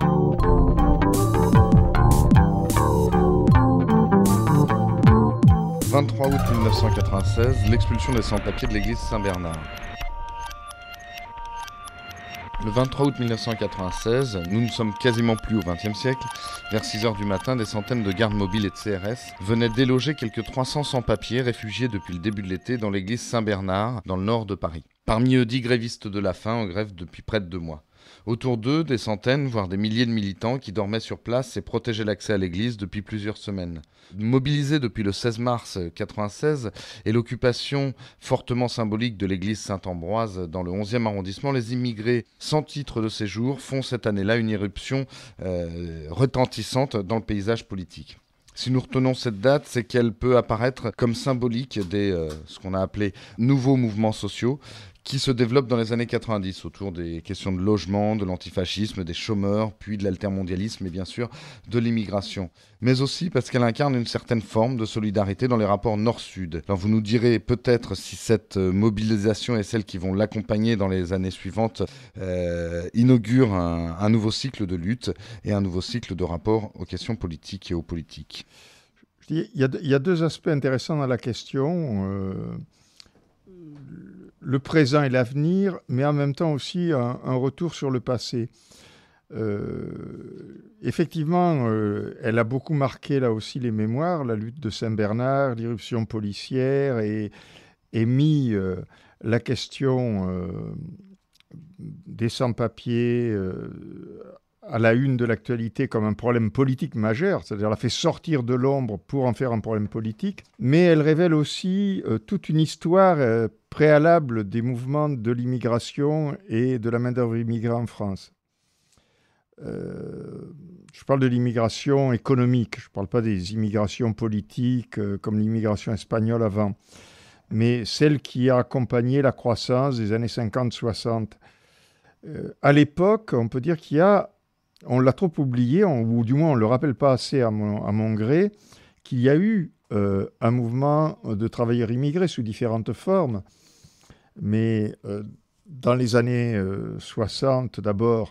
« 23 août 1996, l'expulsion des sans-papiers de l'église Saint-Bernard. Le 23 août 1996, nous ne sommes quasiment plus au XXe siècle. Vers 6h du matin, des centaines de gardes mobiles et de CRS venaient déloger quelques 300 sans-papiers réfugiés depuis le début de l'été dans l'église Saint-Bernard, dans le nord de Paris. Parmi eux, 10 grévistes de la faim en grève depuis près de 2 mois. Autour d'eux, des centaines, voire des milliers de militants qui dormaient sur place et protégeaient l'accès à l'église depuis plusieurs semaines. Mobilisés depuis le 16 mars 1996 et l'occupation fortement symbolique de l'église Saint-Ambroise dans le 11e arrondissement, les immigrés sans titre de séjour font cette année-là une irruption retentissante dans le paysage politique. Si nous retenons cette date, c'est qu'elle peut apparaître comme symbolique des ce qu'on a appelé nouveaux mouvements sociaux qui se développent dans les années 90 autour des questions de logement, de l'antifascisme, des chômeurs, puis de l'altermondialisme et bien sûr de l'immigration. Mais aussi parce qu'elle incarne une certaine forme de solidarité dans les rapports nord-sud. Alors vous nous direz peut-être si cette mobilisation et celles qui vont l'accompagner dans les années suivantes inaugure un nouveau cycle de lutte et un nouveau cycle de rapport aux questions politiques et aux politiques. Il y a deux aspects intéressants dans la question. Le présent et l'avenir, mais en même temps aussi un retour sur le passé. Effectivement, elle a beaucoup marqué là aussi les mémoires, la lutte de Saint-Bernard, l'irruption policière, et mis la question des sans-papiers à la une de l'actualité comme un problème politique majeur, c'est-à-dire elle a fait sortir de l'ombre pour en faire un problème politique, mais elle révèle aussi toute une histoire préalable des mouvements de l'immigration et de la main-d'œuvre immigrée en France. Je parle de l'immigration économique, je ne parle pas des immigrations politiques comme l'immigration espagnole avant, mais celle qui a accompagné la croissance des années 50-60. À l'époque, on peut dire on l'a trop oublié, ou du moins on ne le rappelle pas assez à mon gré, qu'il y a eu un mouvement de travailleurs immigrés sous différentes formes. Mais dans les années 60, d'abord,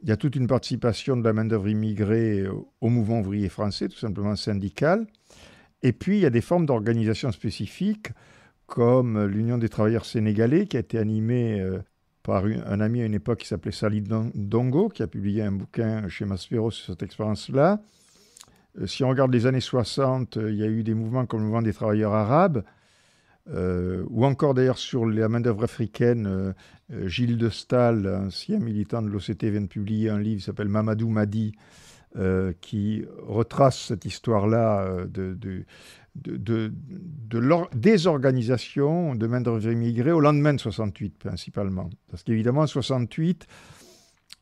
il y a toute une participation de la main-d'œuvre immigrée au mouvement ouvrier français, tout simplement syndical. Et puis, il y a des formes d'organisation spécifiques, comme l'Union des travailleurs sénégalais, qui a été animée par un ami à une époque qui s'appelait Salih Dongo, qui a publié un bouquin chez Maspero sur cette expérience-là. Si on regarde les années 60, il y a eu des mouvements comme le mouvement des travailleurs arabes, ou encore d'ailleurs sur la main-d'œuvre africaine, Gilles de Staël, ancien militant de l'OCT, vient de publier un livre qui s'appelle Mamadou Madi, qui retrace cette histoire-là des organisations de main-d'œuvre immigrée au lendemain de 68 principalement. Parce qu'évidemment, 68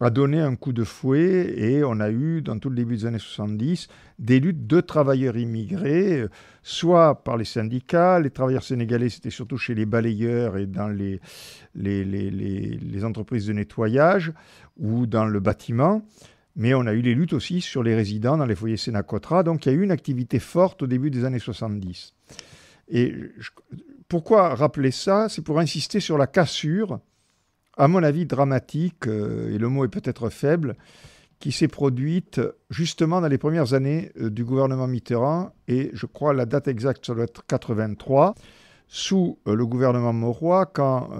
a donné un coup de fouet et on a eu, dans tout le début des années 70, des luttes de travailleurs immigrés, soit par les syndicats, les travailleurs sénégalais, c'était surtout chez les balayeurs et dans les entreprises de nettoyage ou dans le bâtiment. Mais on a eu les luttes aussi sur les résidents dans les foyers Sénacotra. Donc, il y a eu une activité forte au début des années 70. Et pourquoi rappeler ça? C'est pour insister sur la cassure, à mon avis dramatique, et le mot est peut-être faible, qui s'est produite justement dans les premières années du gouvernement Mitterrand. Et je crois la date exacte, ça doit être 83, sous le gouvernement Mauroy, quand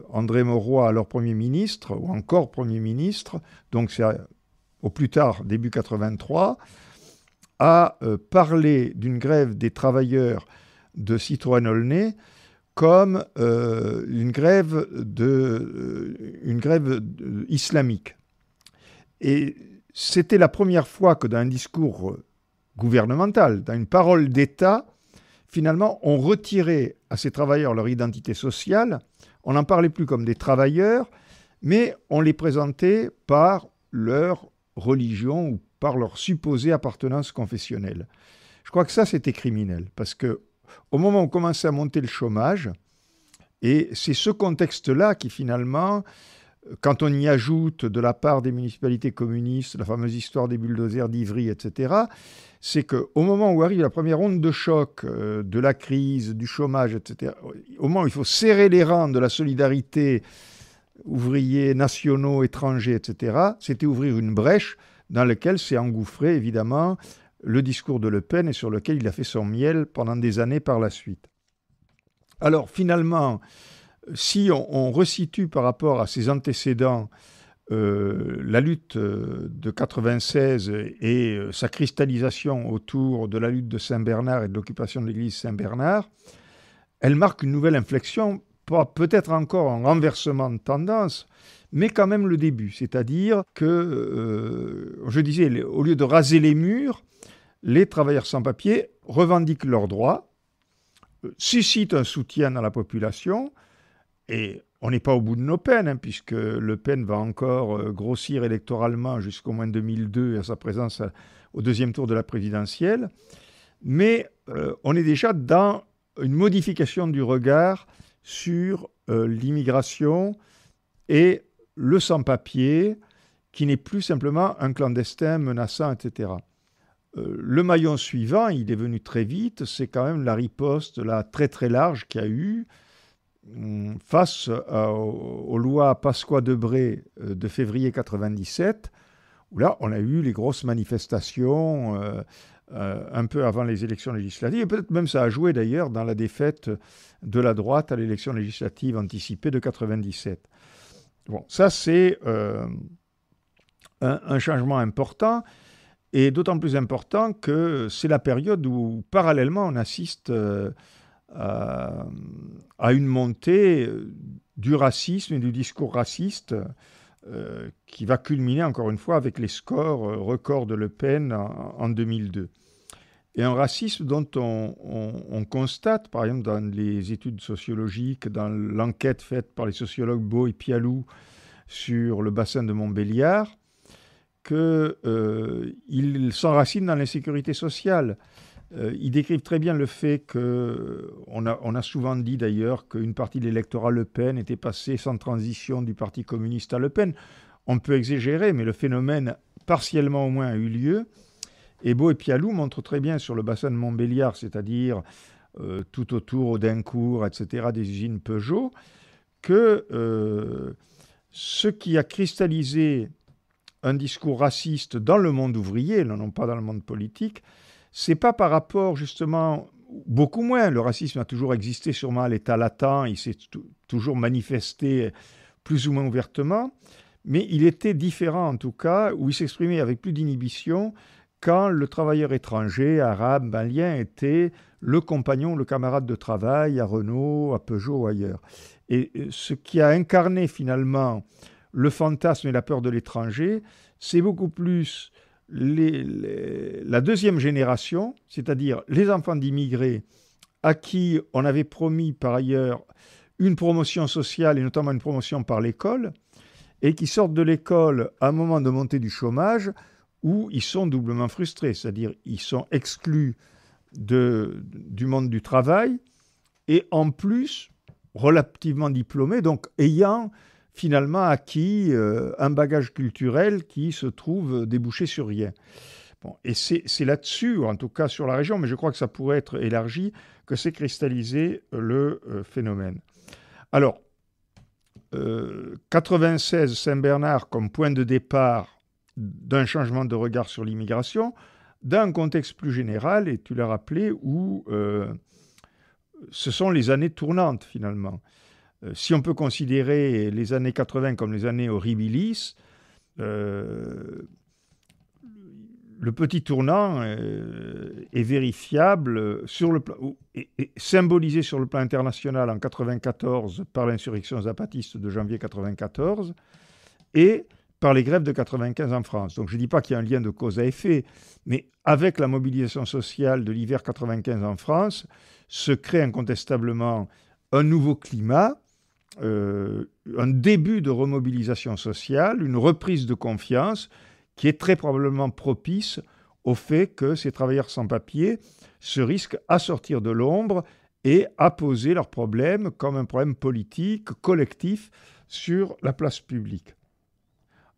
André Mauroy, alors Premier ministre, ou encore Premier ministre, donc c'est au plus tard, début 83, a parlé d'une grève des travailleurs de Citroën-Aulnay comme une grève islamique. Et c'était la première fois que dans un discours gouvernemental, dans une parole d'État, finalement, on retirait à ces travailleurs leur identité sociale, on n'en parlait plus comme des travailleurs, mais on les présentait par leur religion ou par leur supposée appartenance confessionnelle. Je crois que ça, c'était criminel, parce que au moment où commençait à monter le chômage, et c'est ce contexte-là qui finalement, quand on y ajoute de la part des municipalités communistes, la fameuse histoire des bulldozers d'Ivry, etc., c'est qu'au moment où arrive la première onde de choc de la crise, du chômage, etc., au moment où il faut serrer les rangs de la solidarité ouvriers nationaux, étrangers, etc., c'était ouvrir une brèche dans laquelle s'est engouffré, évidemment, le discours de Le Pen et sur lequel il a fait son miel pendant des années par la suite. Alors, finalement, si on resitue par rapport à ses antécédents la lutte de 96 et sa cristallisation autour de la lutte de Saint-Bernard et de l'occupation de l'église Saint-Bernard, elle marque une nouvelle inflexion, peut-être encore un renversement de tendance, mais quand même le début. C'est-à-dire que, je disais, au lieu de raser les murs, les travailleurs sans-papiers revendiquent leurs droits, suscitent un soutien dans la population, et on n'est pas au bout de nos peines, puisque Le Pen va encore grossir électoralement jusqu'au moins 2002 à sa présence au deuxième tour de la présidentielle. Mais on est déjà dans une modification du regard sur l'immigration et le sans-papier, qui n'est plus simplement un clandestin menaçant, etc. Le maillon suivant, il est venu très vite, c'est quand même la riposte là, très très large qu'il y a eu face aux lois Pasqua-Debré de février 1997, où là, on a eu les grosses manifestations un peu avant les élections législatives. Et peut-être même ça a joué d'ailleurs dans la défaite de la droite à l'élection législative anticipée de 1997. Bon, ça c'est un changement important, et d'autant plus important que c'est la période où, parallèlement, on assiste à une montée du racisme et du discours raciste qui va culminer encore une fois avec les scores records de Le Pen en 2002. Et un racisme dont on constate, par exemple dans les études sociologiques, dans l'enquête faite par les sociologues Beau et Pialou sur le bassin de Montbéliard, qu'il s'enracine dans l'insécurité sociale. Ils décrivent très bien le fait qu'on a souvent dit d'ailleurs qu'une partie de l'électorat Le Pen était passée sans transition du Parti communiste à Le Pen. On peut exagérer, mais le phénomène, partiellement au moins, a eu lieu. Et Beau et Pialou montrent très bien sur le bassin de Montbéliard, c'est-à-dire tout autour, Audincourt, etc., des usines Peugeot, que ce qui a cristallisé un discours raciste dans le monde ouvrier, non pas dans le monde politique, c'est pas par rapport justement, beaucoup moins, le racisme a toujours existé sûrement à l'état latent, il s'est toujours manifesté plus ou moins ouvertement, mais il était différent en tout cas, où il s'exprimait avec plus d'inhibition quand le travailleur étranger, arabe, malien, était le compagnon, le camarade de travail à Renault, à Peugeot ou ailleurs. Et ce qui a incarné finalement le fantasme et la peur de l'étranger, c'est beaucoup plus la deuxième génération, c'est-à-dire les enfants d'immigrés à qui on avait promis par ailleurs une promotion sociale et notamment une promotion par l'école, et qui sortent de l'école à un moment de montée du chômage où ils sont doublement frustrés, c'est-à-dire ils sont exclus du monde du travail et en plus relativement diplômés, donc ayant finalement acquis un bagage culturel qui se trouve débouché sur rien. Bon, et c'est là-dessus, ou en tout cas sur la région, mais je crois que ça pourrait être élargi, que s'est cristallisé le phénomène. Alors, 96 Saint-Bernard comme point de départ d'un changement de regard sur l'immigration, d'un contexte plus général, et tu l'as rappelé, où ce sont les années tournantes finalement. Si on peut considérer les années 80 comme les années horribilis, le petit tournant est vérifiable et symbolisé sur le plan international en 1994 par l'insurrection zapatiste de janvier 1994 et par les grèves de 1995 en France. Donc je ne dis pas qu'il y a un lien de cause à effet, mais avec la mobilisation sociale de l'hiver 1995 en France, se crée incontestablement un nouveau climat, un début de remobilisation sociale, une reprise de confiance qui est très probablement propice au fait que ces travailleurs sans papier se risquent à sortir de l'ombre et à poser leurs problèmes comme un problème politique, collectif, sur la place publique.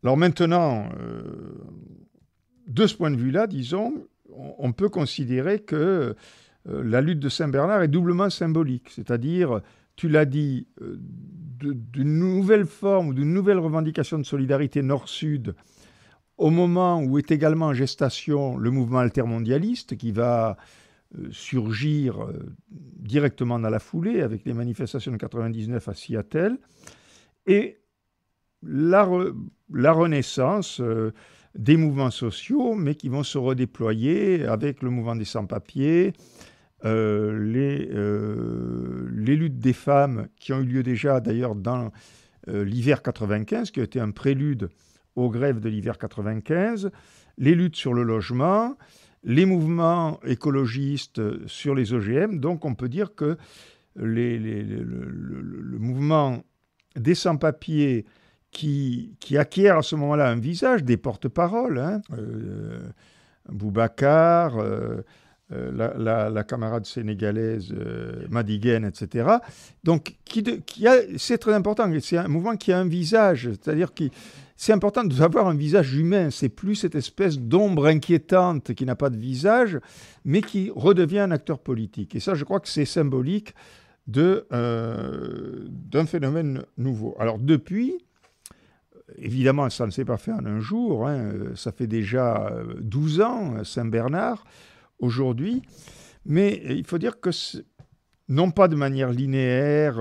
Alors maintenant, de ce point de vue-là, disons, on peut considérer que la lutte de Saint-Bernard est doublement symbolique, c'est-à-dire, tu l'as dit, d'une nouvelle forme ou d'une nouvelle revendication de solidarité Nord-Sud au moment où est également en gestation le mouvement altermondialiste qui va surgir directement dans la foulée avec les manifestations de 99 à Seattle, et la renaissance des mouvements sociaux, mais qui vont se redéployer avec le mouvement des sans-papiers, les luttes des femmes qui ont eu lieu déjà d'ailleurs dans l'hiver 95, qui a été un prélude aux grèves de l'hiver 95, les luttes sur le logement, les mouvements écologistes sur les OGM. Donc on peut dire que le mouvement des sans-papiers qui acquiert à ce moment-là un visage, des porte-paroles, Boubacar, la camarade sénégalaise Madigen, etc. Donc c'est très important, c'est un mouvement qui a un visage, c'est-à-dire que c'est important d'avoir un visage humain, c'est plus cette espèce d'ombre inquiétante qui n'a pas de visage, mais qui redevient un acteur politique. Et ça, je crois que c'est symbolique d'un phénomène nouveau. Alors depuis, évidemment, ça ne s'est pas fait en un jour, ça fait déjà 12 ans, Saint-Bernard, aujourd'hui, mais il faut dire que, non pas de manière linéaire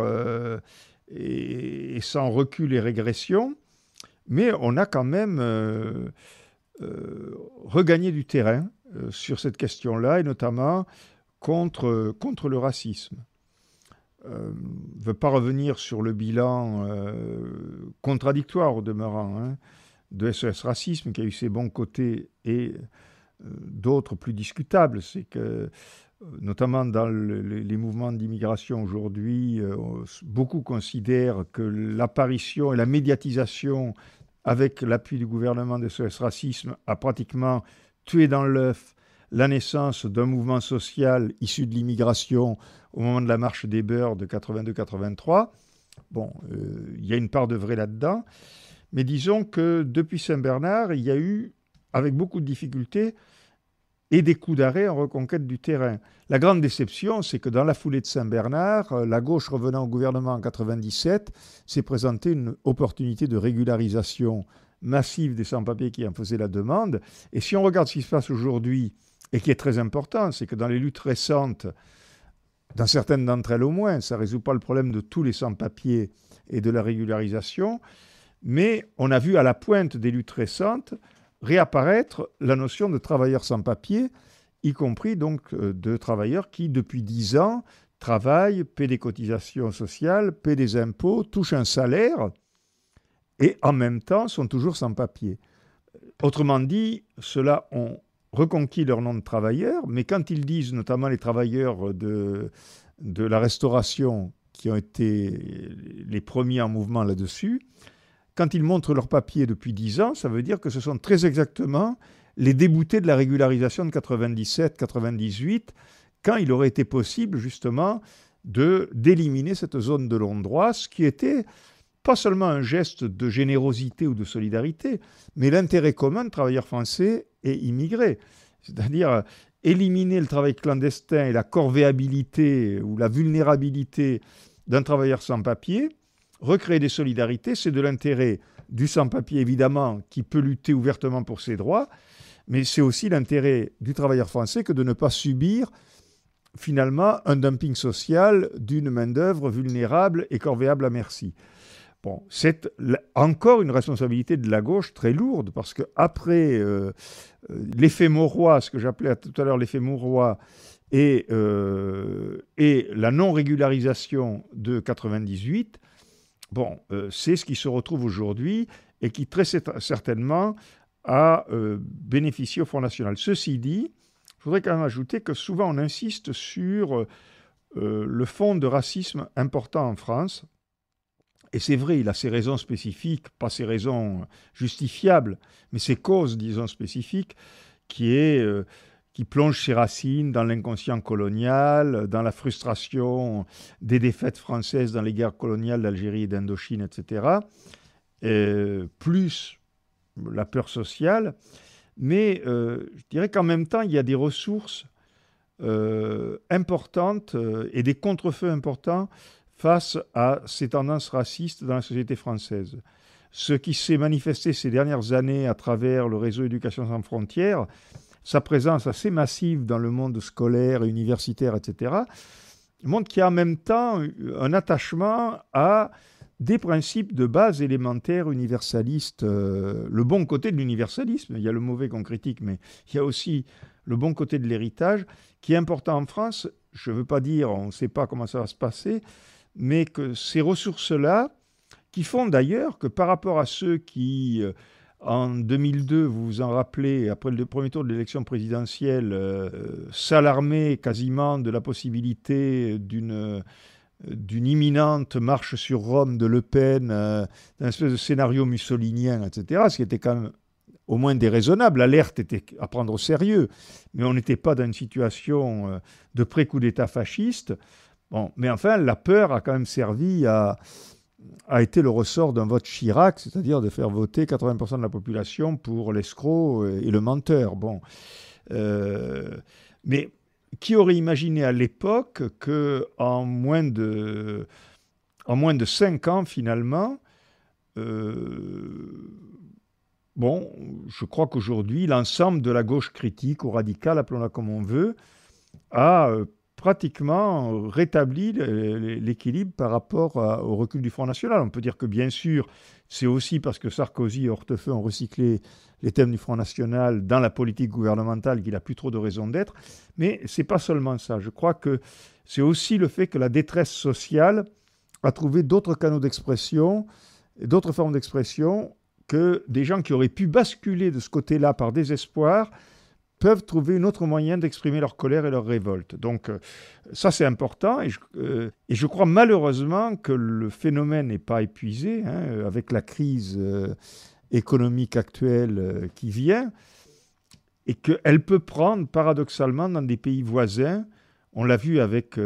et sans recul et régression, mais on a quand même regagné du terrain sur cette question-là, et notamment contre le racisme. Je ne veux pas revenir sur le bilan contradictoire au demeurant de SOS Racisme, qui a eu ses bons côtés et d'autres plus discutables. C'est que, notamment dans les mouvements d'immigration aujourd'hui, beaucoup considèrent que l'apparition et la médiatisation avec l'appui du gouvernement de SOS Racisme a pratiquement tué dans l'œuf la naissance d'un mouvement social issu de l'immigration au moment de la marche des beurs de 82-83. Bon, il y a une part de vrai là-dedans, mais disons que depuis Saint-Bernard, il y a eu, avec beaucoup de difficultés, et des coups d'arrêt en reconquête du terrain. La grande déception, c'est que dans la foulée de Saint-Bernard, la gauche revenant au gouvernement en 97 s'est présentée une opportunité de régularisation massive des sans-papiers qui en faisaient la demande. Et si on regarde ce qui se passe aujourd'hui, et qui est très important, c'est que dans les luttes récentes, dans certaines d'entre elles au moins, ça ne résout pas le problème de tous les sans-papiers et de la régularisation, mais on a vu à la pointe des luttes récentes réapparaître la notion de travailleurs sans papier, y compris donc de travailleurs qui, depuis 10 ans, travaillent, paient des cotisations sociales, paient des impôts, touchent un salaire et en même temps sont toujours sans papier. Autrement dit, ceux-là ont reconquis leur nom de travailleurs, mais quand ils disent, notamment les travailleurs de la restauration qui ont été les premiers en mouvement là-dessus, quand ils montrent leurs papiers depuis 10 ans, ça veut dire que ce sont très exactement les déboutés de la régularisation de 97-98, quand il aurait été possible justement d'éliminer cette zone de non-droit, ce qui était pas seulement un geste de générosité ou de solidarité, mais l'intérêt commun de travailleurs français et immigrés. C'est-à-dire éliminer le travail clandestin et la corvéabilité ou la vulnérabilité d'un travailleur sans papier, recréer des solidarités, c'est de l'intérêt du sans-papier, évidemment, qui peut lutter ouvertement pour ses droits, mais c'est aussi l'intérêt du travailleur français que de ne pas subir, finalement, un dumping social d'une main-d'œuvre vulnérable et corvéable à merci. Bon, c'est encore une responsabilité de la gauche très lourde, parce qu'après l'effet Mauroy, ce que j'appelais tout à l'heure l'effet Mauroy, et la non-régularisation de 98, c'est ce qui se retrouve aujourd'hui et qui très certainement a bénéficié au Front National. Ceci dit, je voudrais quand même ajouter que souvent on insiste sur le fond de racisme important en France. Et c'est vrai, il a ses raisons spécifiques, pas ses raisons justifiables, mais ses causes, disons, spécifiques, qui plongent ses racines dans l'inconscient colonial, dans la frustration des défaites françaises dans les guerres coloniales d'Algérie et d'Indochine, etc., plus la peur sociale. Mais je dirais qu'en même temps, il y a des ressources importantes et des contrefeux importants face à ces tendances racistes dans la société française. Ce qui s'est manifesté ces dernières années à travers le réseau Éducation sans frontières, sa présence assez massive dans le monde scolaire et universitaire, etc., montre qu'il y a en même temps un attachement à des principes de base élémentaires universalistes. Le bon côté de l'universalisme, il y a le mauvais qu'on critique, mais il y a aussi le bon côté de l'héritage, qui est important en France. Je ne veux pas dire, on ne sait pas comment ça va se passer, mais que ces ressources-là, qui font d'ailleurs que par rapport à ceux qui, en 2002, vous vous en rappelez, après le premier tour de l'élection présidentielle, s'alarmaient quasiment de la possibilité d'une imminente marche sur Rome de Le Pen, d'un espèce de scénario mussolinien, etc., ce qui était quand même au moins déraisonnable. L'alerte était à prendre au sérieux, mais on n'était pas dans une situation de pré-coup d'État fasciste. Bon, mais enfin, la peur a quand même servi a été le ressort d'un vote Chirac, c'est-à-dire de faire voter 80% de la population pour l'escroc et le menteur. Bon. Mais qui aurait imaginé à l'époque qu'en moins de 5 ans, finalement, bon, je crois qu'aujourd'hui, l'ensemble de la gauche critique ou radicale, appelons-la comme on veut, a pratiquement rétabli l'équilibre par rapport au recul du Front National. On peut dire que, bien sûr, c'est aussi parce que Sarkozy et Hortefeux ont recyclé les thèmes du Front National dans la politique gouvernementale qu'il n'a plus trop de raison d'être. Mais ce n'est pas seulement ça. Je crois que c'est aussi le fait que la détresse sociale a trouvé d'autres canaux d'expression, d'autres formes d'expression, que des gens qui auraient pu basculer de ce côté-là par désespoir peuvent trouver un autre moyen d'exprimer leur colère et leur révolte. Donc ça, c'est important. Et je crois malheureusement que le phénomène n'est pas épuisé, hein, avec la crise économique actuelle qui vient, et qu'elle peut prendre paradoxalement dans des pays voisins. On l'a vu avec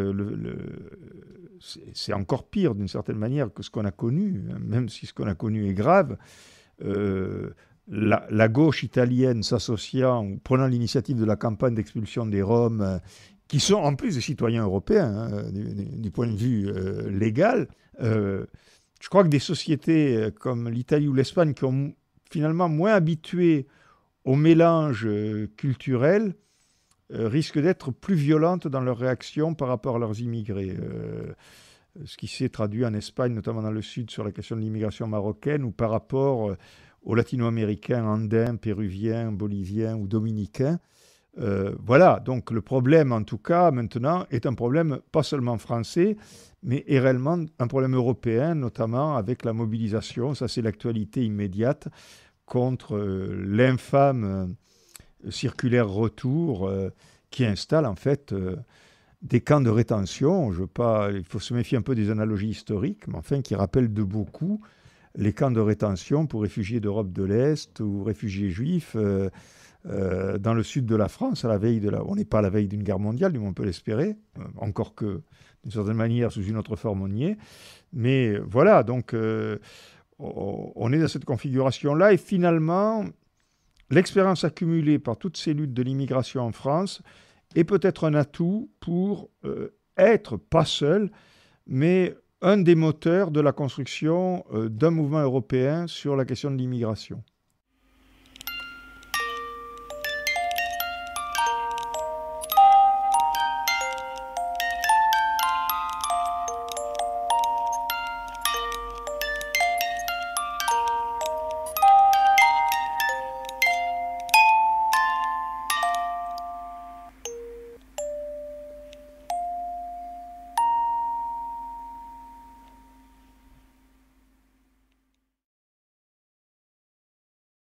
c'est encore pire d'une certaine manière que ce qu'on a connu, hein, même si ce qu'on a connu est grave. La gauche italienne s'associant ou prenant l'initiative de la campagne d'expulsion des Roms, qui sont en plus des citoyens européens, hein, du point de vue légal. Je crois que des sociétés comme l'Italie ou l'Espagne, qui ont finalement moins habitué au mélange culturel, risquent d'être plus violentes dans leur réaction par rapport à leurs immigrés. Ce qui s'est traduit en Espagne, notamment dans le sud, sur la question de l'immigration marocaine, ou par rapport aux latino-américains, andins, péruviens, boliviens ou dominicains. Voilà, donc le problème, en tout cas, maintenant, est un problème pas seulement français, mais est réellement un problème européen, notamment avec la mobilisation, ça c'est l'actualité immédiate, contre l'infâme circulaire retour qui installe en fait des camps de rétention. Il faut se méfier un peu des analogies historiques, mais enfin qui rappellent de beaucoup les camps de rétention pour réfugiés d'Europe de l'Est ou réfugiés juifs dans le sud de la France, à la veille on n'est pas à la veille d'une guerre mondiale, du moins on peut l'espérer, encore que d'une certaine manière, sous une autre forme, on y est. Mais voilà, donc on est dans cette configuration-là, et finalement, l'expérience accumulée par toutes ces luttes de l'immigration en France est peut-être un atout pour être, pas seul, mais un des moteurs de la construction d'un mouvement européen sur la question de l'immigration.